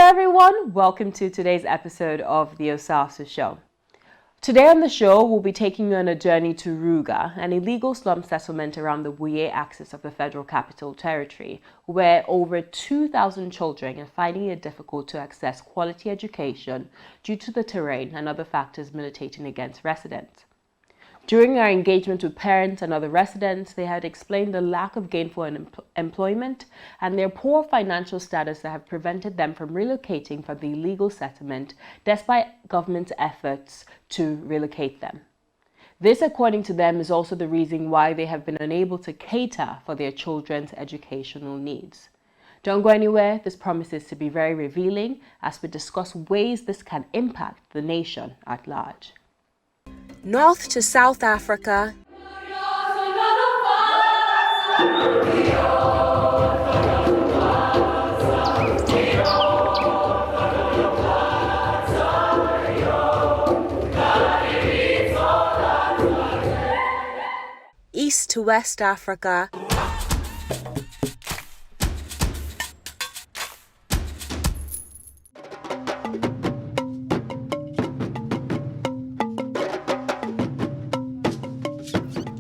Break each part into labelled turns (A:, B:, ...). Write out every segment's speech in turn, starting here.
A: Hello everyone, welcome to today's episode of the Osasu Show. Today on the show, we'll be taking you on a journey to RUGA, an illegal slum settlement around the Wuye axis of the Federal Capital Territory, where over 2,000 children are finding it difficult to access quality education due to the terrain and other factors militating against residents. During our engagement with parents and other residents, they had explained the lack of gainful employment and their poor financial status that have prevented them from relocating from the illegal settlement despite government's efforts to relocate them. This, according to them, is also the reason why they have been unable to cater for their children's educational needs. Don't go anywhere, this promises to be very revealing as we discuss ways this can impact the nation at large.
B: North to South Africa, East to West Africa,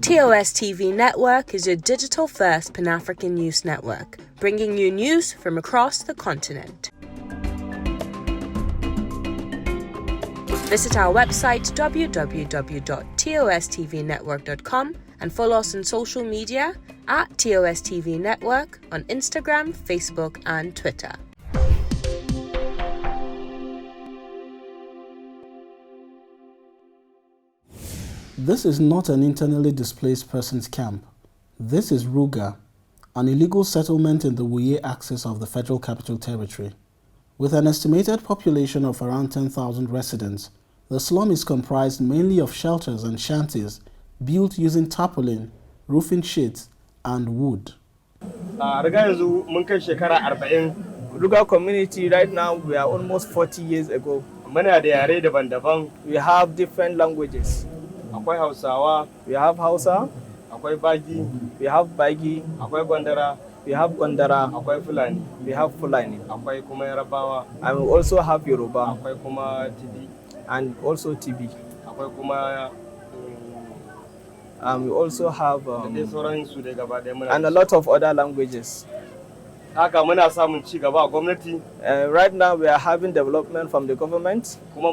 B: DSTV Network is your digital-first Pan-African news network, bringing you news from across the continent. Visit our website www.tostvnetwork.com and follow us on social media at TOSTV Network on Instagram, Facebook, and Twitter.
C: This is not an internally displaced persons camp. This is RUGA, an illegal settlement in the Wuye axis of the Federal Capital Territory. With an estimated population of around 10,000 residents, the slum is comprised mainly of shelters and shanties built using tarpaulin, roofing sheets, and wood.
D: RUGA community right now, we are almost 40 years ago. We have different languages. We have Hausa, we have Bagi, we have Gondara, we have Fulani, and we also have Yoruba, and also TB. We also have and a lot of other languages. Right now we are having development from the government, and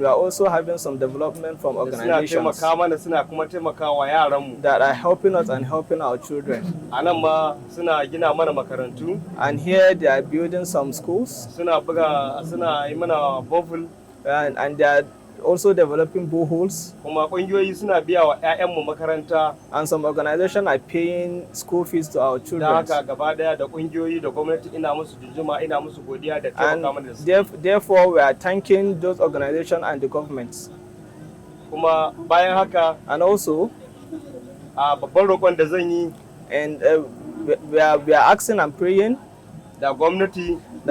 D: we are also having some development from organizations that are helping us and helping our children. And here they are building some schools, and they are also developing boreholes, and some organizations are paying school fees to our children. And therefore we are thanking those organizations and the governments. And also we are asking and praying that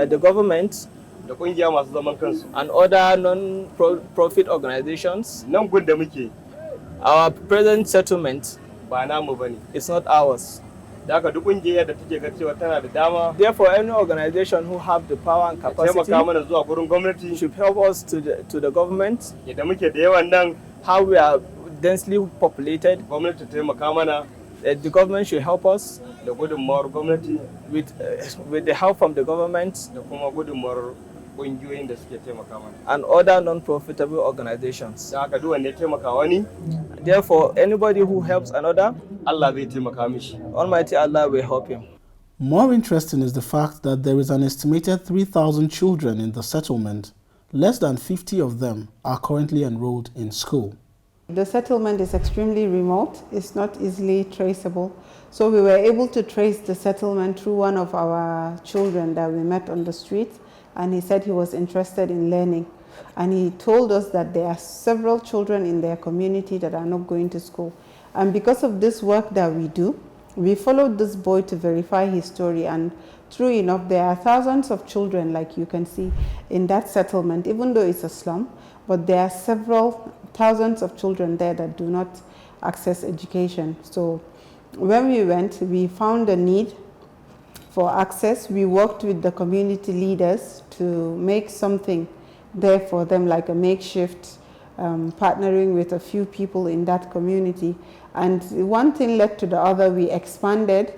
D: the government and other non-profit organizations, our present settlement is not ours. Therefore, any organization who have the power and capacity should help us to the government. How we are densely populated, the government should help us with the help from the government and other non-profitable organizations. Therefore, anybody who helps another, Almighty Allah will help him.
C: More interesting is the fact that there is an estimated 3,000 children in the settlement. Less than 50 of them are currently enrolled in school.
E: The settlement is extremely remote. It's not easily traceable. So we were able to trace the settlement through one of our children that we met on the street, and he said he was interested in learning. And he told us that there are several children in their community that are not going to school. And because of this work that we do, we followed this boy to verify his story, and true enough, there are thousands of children, like you can see, in that settlement, even though it's a slum, but there are several thousands of children there that do not access education. So when we went, we found a need for access. We worked with the community leaders to make something there for them, like a makeshift, partnering with a few people in that community. And one thing led to the other. We expanded.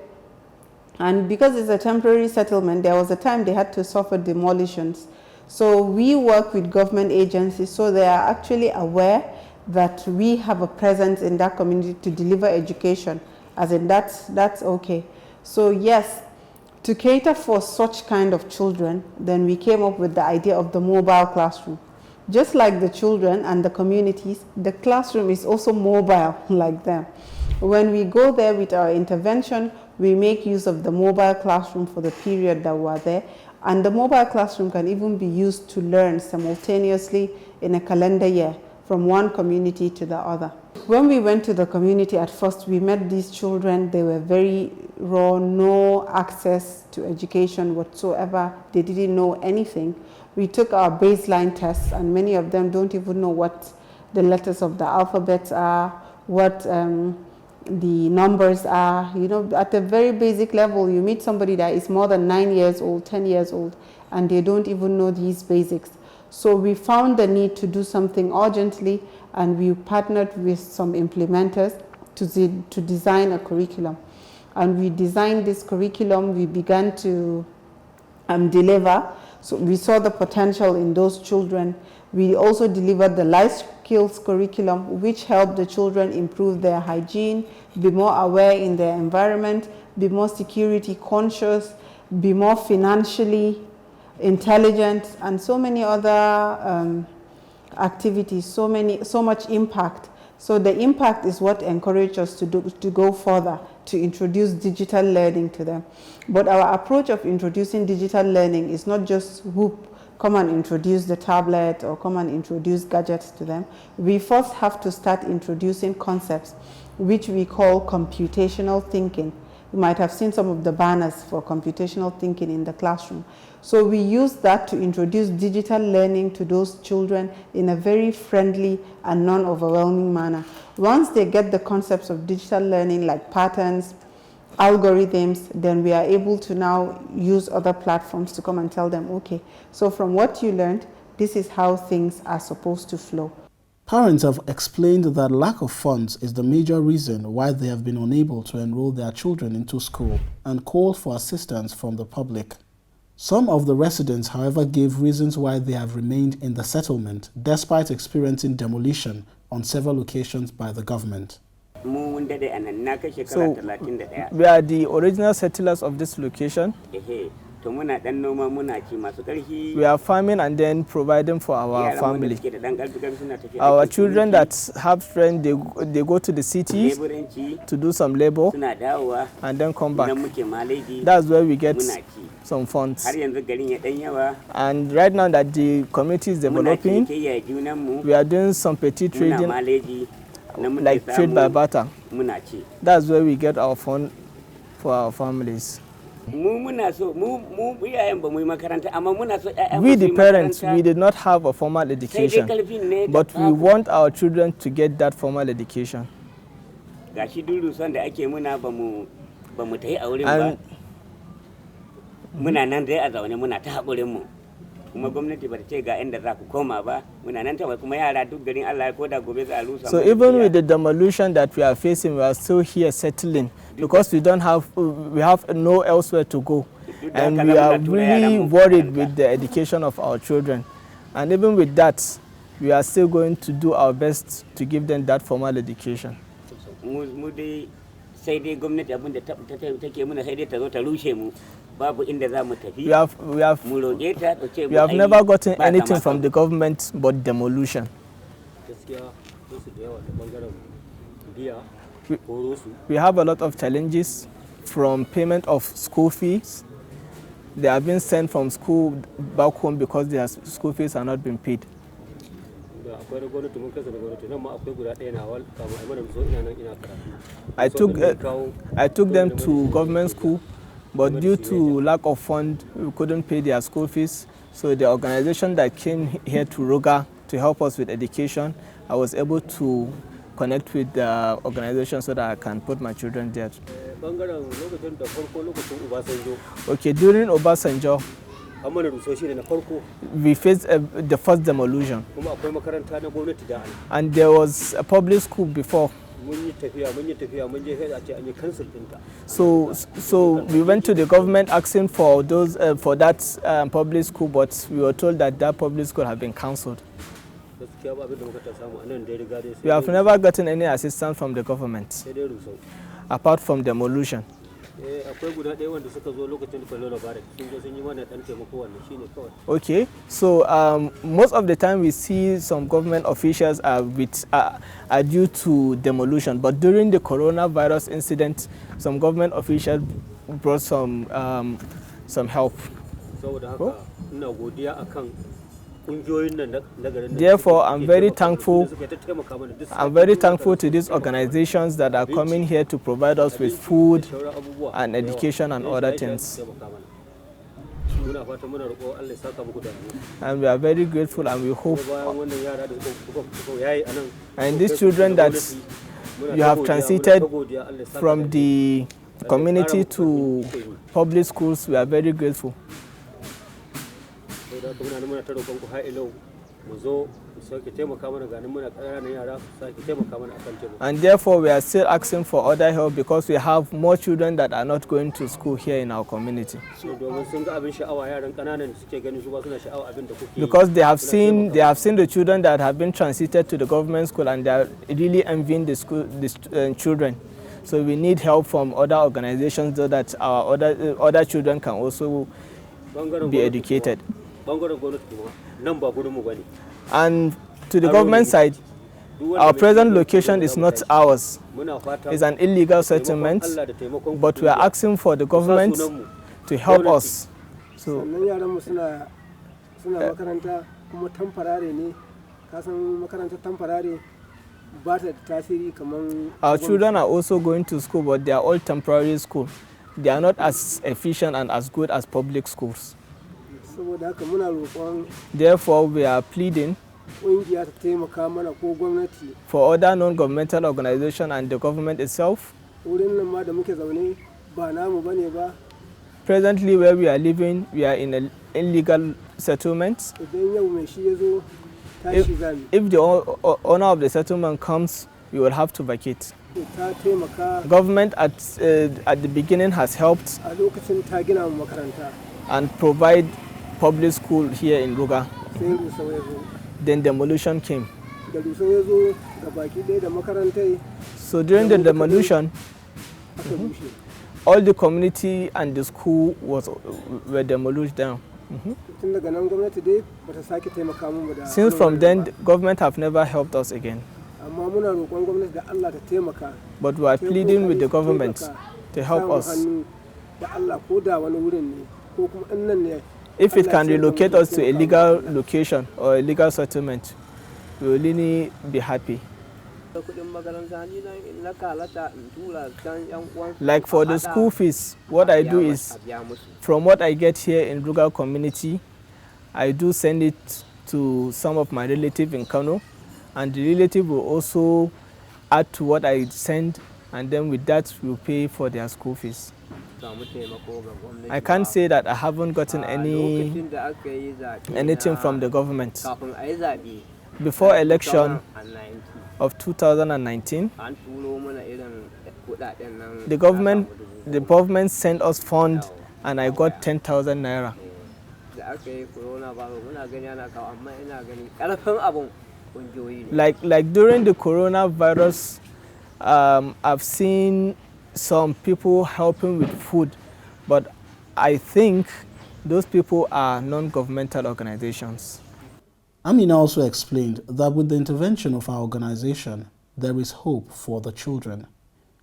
E: And because it's a temporary settlement, there was a time they had to suffer demolitions. So we work with government agencies so they are actually aware that we have a presence in that community to deliver education, as in that's okay. So yes, to cater for such kind of children, then we came up with the idea of the mobile classroom. Just like the children and the communities, the classroom is also mobile like them. When we go there with our intervention, we make use of the mobile classroom for the period that we're there. And the mobile classroom can even be used to learn simultaneously in a calendar year from one community to the other. When we went to the community at first, we met these children. They were very raw, no access to education whatsoever. They didn't know anything. We took our baseline tests, and many of them don't even know what the letters of the alphabet are, what the numbers are. You know, at a very basic level, you meet somebody that is more than 9 years old, 10 years old, and they don't even know these basics. So we found the need to do something urgently, and we partnered with some implementers to design a curriculum. And we designed this curriculum. We began to deliver. So we saw the potential in those children. We also delivered the life skills curriculum, which helped the children improve their hygiene, be more aware in their environment, be more security conscious, be more financially intelligent, and so many other activities, so much impact. So the impact is what encouraged us to go further, to introduce digital learning to them. But our approach of introducing digital learning is not just come and introduce the tablet or come and introduce gadgets to them. We first have to start introducing concepts which we call computational thinking. You might have seen some of the banners for computational thinking in the classroom. So we use that to introduce digital learning to those children in a very friendly and non-overwhelming manner. Once they get the concepts of digital learning, like patterns, algorithms, then we are able to now use other platforms to come and tell them, okay, so from what you learned, this is how things are supposed to flow.
C: Parents have explained that lack of funds is the major reason why they have been unable to enroll their children into school and called for assistance from the public. Some of the residents, however, gave reasons why they have remained in the settlement despite experiencing demolition on several occasions by the government.
D: So, we are the original settlers of this location. We are farming and then providing for our family. Our children that have friends, they go to the city to do some labor and then come back. That's where we get some funds. And right now that the community is developing, we are doing some petty trading, like trade by barter. That's where we get our fund for our families. We the parents, we did not have a formal education, but we want our children to get that formal education. And so even with the demolition that we are facing, we are still here settling because we have no elsewhere to go, and we are really worried with the education of our children. And even with that, we are still going to do our best to give them that formal education. We have never gotten anything from the government but demolition. We have a lot of challenges, from payment of school fees. They have been sent from school back home because their school fees are not being paid. I took them to government school, but due to lack of funds, we couldn't pay their school fees. So the organization that came here to RUGA to help us with education, I was able to connect with the organization so that I can put my children there. Okay, during Obasanjo, we faced the first demolition. And there was a public school before. So we went to the government asking for those for that public school, but we were told that that public school had been cancelled. We have never gotten any assistance from the government apart from demolition. Okay, so most of the time we see some government officials are due to demolition, but during the coronavirus incident, some government officials brought some help. Therefore, I'm very thankful. I'm very thankful to these organizations that are coming here to provide us with food and education and other things. And we are very grateful, and we hope. And these children that you have transited from the community to public schools, we are very grateful. And therefore we are still asking for other help because we have more children that are not going to school here in our community. Because they have seen the children that have been transited to the government school, and they are really envying the children. So we need help from other organizations so that our other children can also be educated. And to the government side, our present location is not ours. It's an illegal settlement, but we are asking for the government to help us. So, our children are also going to school, but they are all temporary school. They are not as efficient and as good as public schools. Therefore, we are pleading for other non-governmental organizations and the government itself. Presently, where we are living, we are in an illegal settlement. If the owner of the settlement comes, we will have to vacate. Government at the beginning has helped and provide public school here in RUGA. Then demolition came. So during the demolition, all the community and the school were demolished down. Since from then, the government have never helped us again. But we are pleading with the government to help us. If it can relocate us to a legal location or a legal settlement, we will really be happy. Like for the school fees, what I do is, from what I get here in RUGA community, I do send it to some of my relatives in Kano, and the relative will also add to what I send, and then with that we'll pay for their school fees. I can't say that I haven't gotten anything from the government. Before election of 2019, the government sent us funds, and I got 10,000 naira. Like during the coronavirus, I've seen some people helping with food, but I think those people are non-governmental organizations.
C: Amina also explained that with the intervention of our organization, there is hope for the children.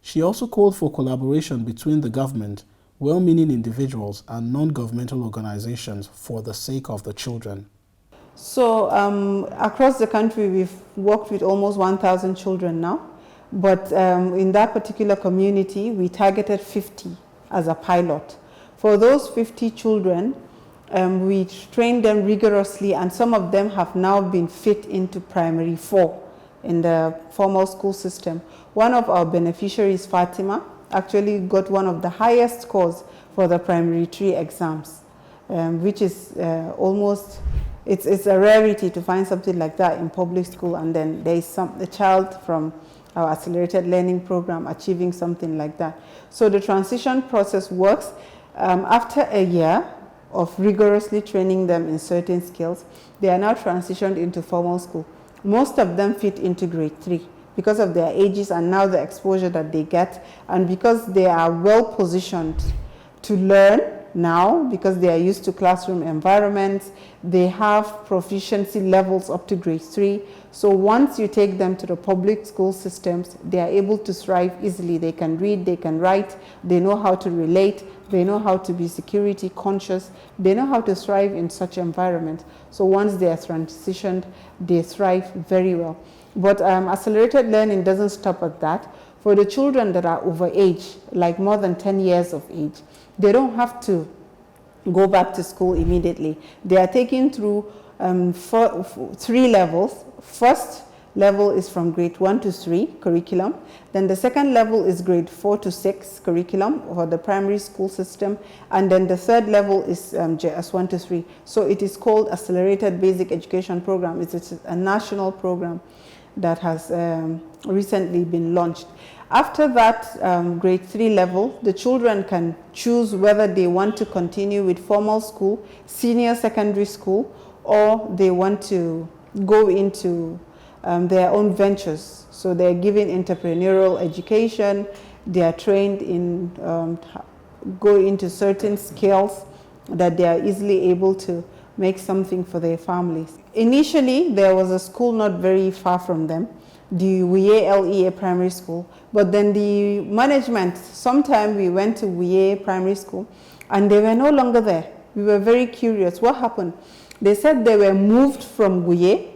C: She also called for collaboration between the government, well-meaning individuals, and non-governmental organizations for the sake of the children.
E: So across the country, we've worked with almost 1,000 children now. But in that particular community, we targeted 50 as a pilot. For those 50 children, we trained them rigorously, and some of them have now been fit into primary 4. in the formal school system. One of our beneficiaries, Fatima, actually got one of the highest scores for the primary 3 exams, which is it's a rarity to find something like that in public school, and then there is a child from our accelerated learning program achieving something like that. So the transition process works. After a year of rigorously training them in certain skills, they are now transitioned into formal school. Most of them fit into grade 3 because of their ages and now the exposure that they get, and because they are well positioned to learn now, because they are used to classroom environments. They have proficiency levels up to grade 3. So once you take them to the public school systems, they are able to thrive easily. They can read, they can write, they know how to relate, they know how to be security conscious, they know how to thrive in such environments. So once they are transitioned, they thrive very well. But accelerated learning doesn't stop at that. For the children that are over age, like more than 10 years of age, they don't have to go back to school immediately. They are taken through 3 levels. First level is from grade 1 to 3 curriculum. Then the second level is grade 4 to 6 curriculum for the primary school system. And then the third level is JS 1 to 3. So it is called Accelerated Basic Education Program. It's a national program that has recently been launched. After that grade 3 level, the children can choose whether they want to continue with formal school, senior secondary school, or they want to go into their own ventures. So they're given entrepreneurial education, they are trained in go into certain skills that they are easily able to make something for their families. Initially, there was a school not very far from them, the Wuye LEA Primary School, but then the management, sometime we went to Wuye Primary School and they were no longer there. We were very curious, what happened? They said they were moved from Wuye.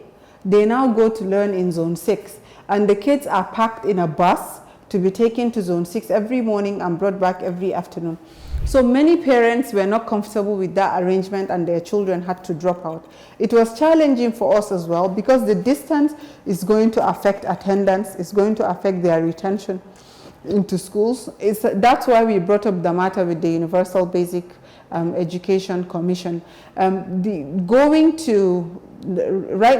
E: They now go to learn in Zone 6, and the kids are packed in a bus to be taken to Zone 6 every morning and brought back every afternoon. So many parents were not comfortable with that arrangement and their children had to drop out. It was challenging for us as well because the distance is going to affect attendance, it's going to affect their retention into schools. That's why we brought up the matter with the Universal Basic Education Commission. Right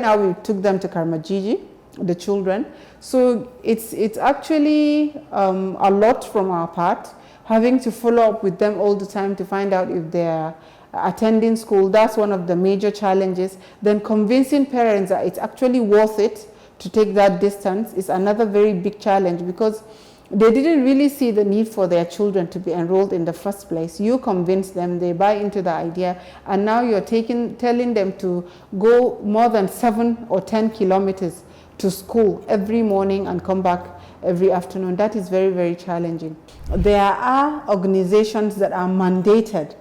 E: now we took them to Karmajiji, the children. So it's actually a lot from our part, having to follow up with them all the time to find out if they're attending school. That's one of the major challenges. Then convincing parents that it's actually worth it to take that distance is another very big challenge, because they didn't really see the need for their children to be enrolled in the first place. You convince them, they buy into the idea, and now you're telling them to go more than 7 or 10 kilometers to school every morning and come back every afternoon. That is very, very challenging. There are organizations that are mandated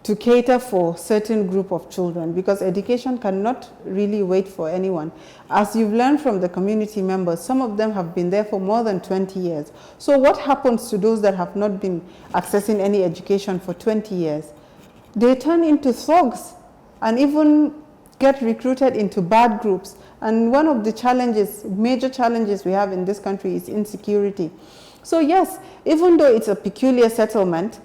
E: to cater for certain group of children, because education cannot really wait for anyone. As you've learned from the community members, some of them have been there for more than 20 years. So what happens to those that have not been accessing any education for 20 years? They turn into thugs and even get recruited into bad groups. And one of the challenges, major challenges we have in this country is insecurity. So yes, even though it's a peculiar settlement,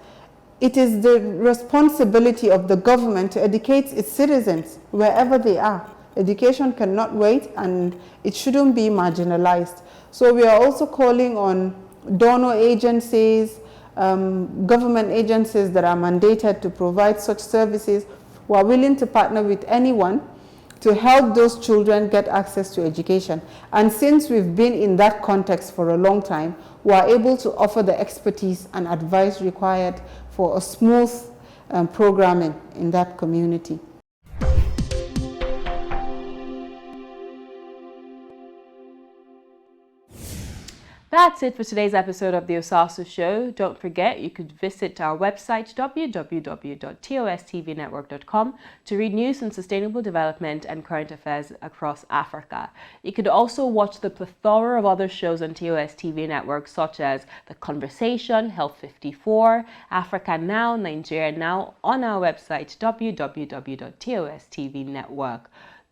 E: it is the responsibility of the government to educate its citizens wherever they are. Education cannot wait, and it shouldn't be marginalized. So we are also calling on donor agencies, government agencies that are mandated to provide such services, who are willing to partner with anyone to help those children get access to education. And since we've been in that context for a long time, we are able to offer the expertise and advice required for a smooth programming in that community.
A: That's it for today's episode of the Osasu Show. Don't forget, you could visit our website www.tostvnetwork.com to read news on sustainable development and current affairs across Africa. You could also watch the plethora of other shows on TOS TV Network, such as The Conversation, Health 54, Africa Now, Nigeria Now, on our website www.tostvnetwork.com.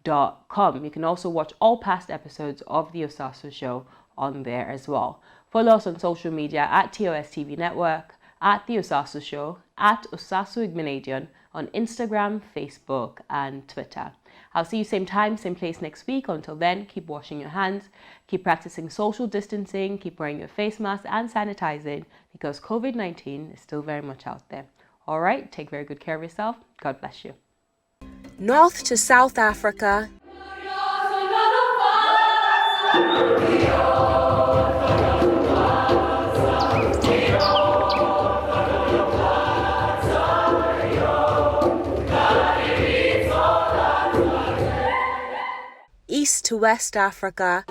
A: DSTV.com. You can also watch all past episodes of the Osasu Show on there as well. Follow us on social media at TOSTV Network, at the Osasu Show, at Osasu Igmanadian on Instagram, Facebook, and Twitter. I'll see you same time, same place next week. Until then, keep washing your hands, keep practicing social distancing, keep wearing your face mask and sanitizing, because COVID-19 is still very much out there. All right, take very good care of yourself. God bless you.
B: North to South Africa, East to West Africa,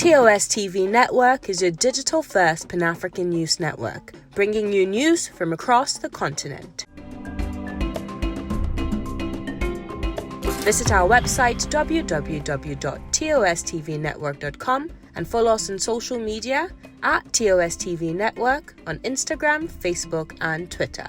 B: TOSTV Network is your digital-first Pan-African news network, bringing you news from across the continent. Visit our website www.tostvnetwork.com and follow us on social media at TOSTV Network on Instagram, Facebook, and Twitter.